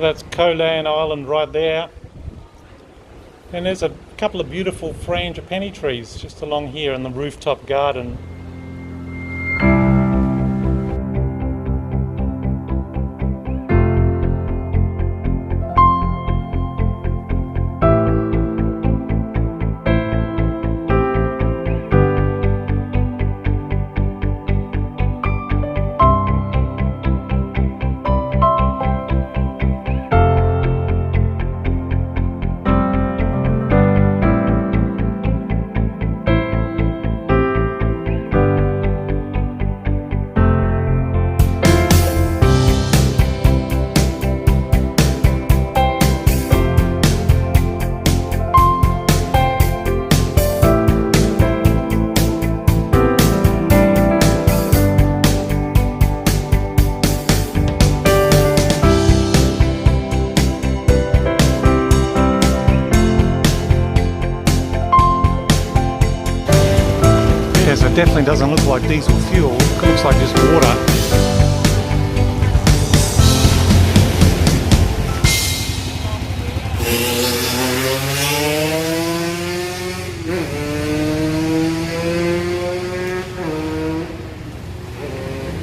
that's Kolan Island right there. And there's a couple of beautiful frangipani trees just along here in the rooftop garden. It definitely doesn't look like diesel fuel, it looks like just water.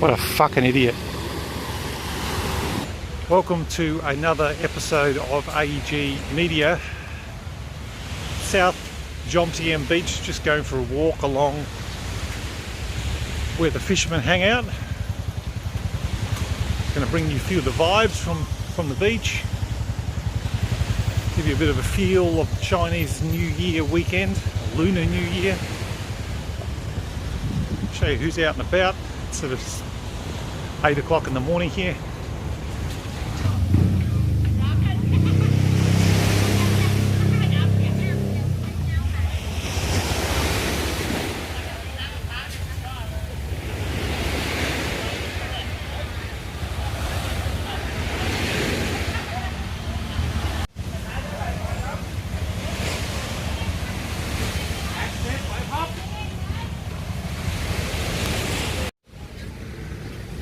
What a fucking idiot. Welcome to another episode of AEG Media. South Jomtien Beach, just going for a walk along where the fishermen hang out. Going to bring you a few of the vibes from the beach. Give you a bit of a feel of the Chinese New Year weekend, Lunar New Year. Show you who's out and about. It's sort of 8 o'clock in the morning here.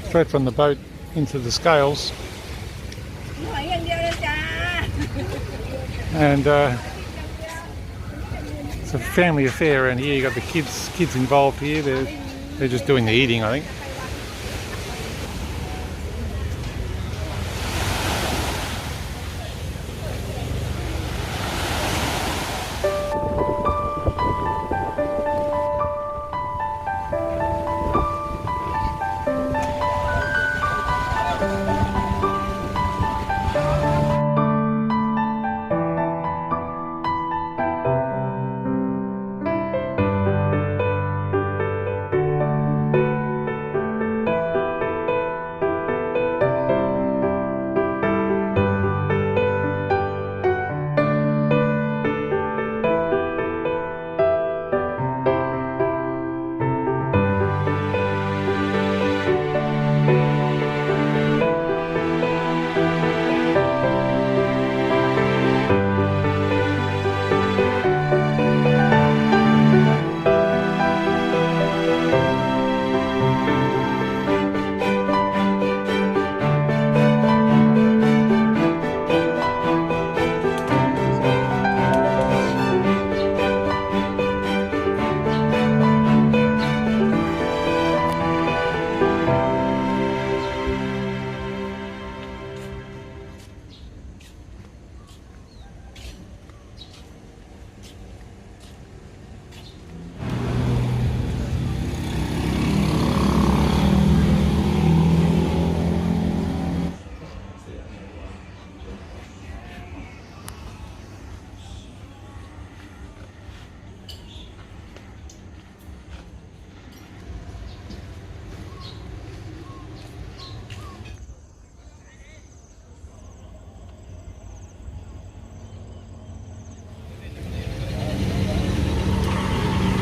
Straight from the boat into the scales, and it's a family affair around here. You got the kids involved here. They're just doing the eating, I think.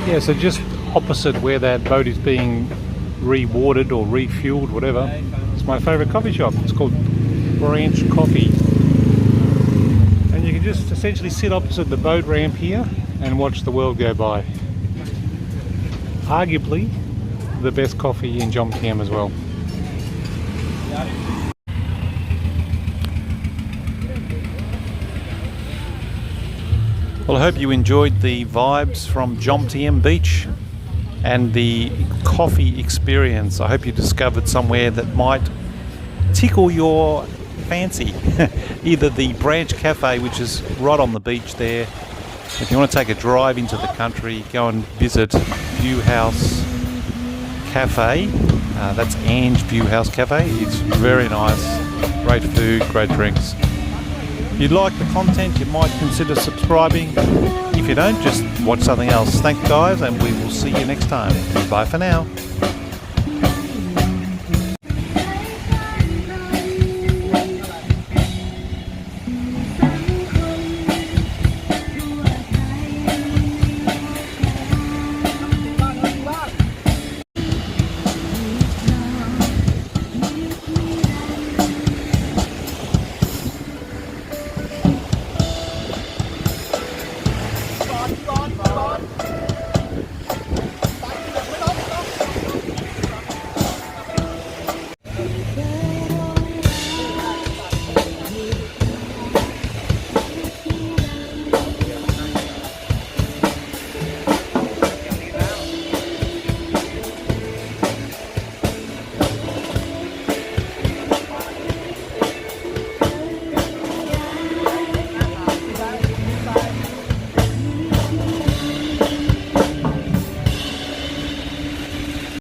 Yeah, so just opposite where that boat is being re-watered or refueled, whatever, it's my favourite coffee shop. It's called Branch Coffee. And you can just essentially sit opposite the boat ramp here and watch the world go by. Arguably the best coffee in Jomtien as well. Well, I hope you enjoyed the vibes from Jomtien Beach and the coffee experience. I hope you discovered somewhere that might tickle your fancy. Either the Branch Cafe, which is right on the beach there. If you want to take a drive into the country, go and visit View House Cafe. That's Ange View House Cafe. It's very nice. Great food, great drinks. If you like the content, you might consider subscribing. If you don't, just watch something else. Thanks guys, and we will see you next time. Bye for now.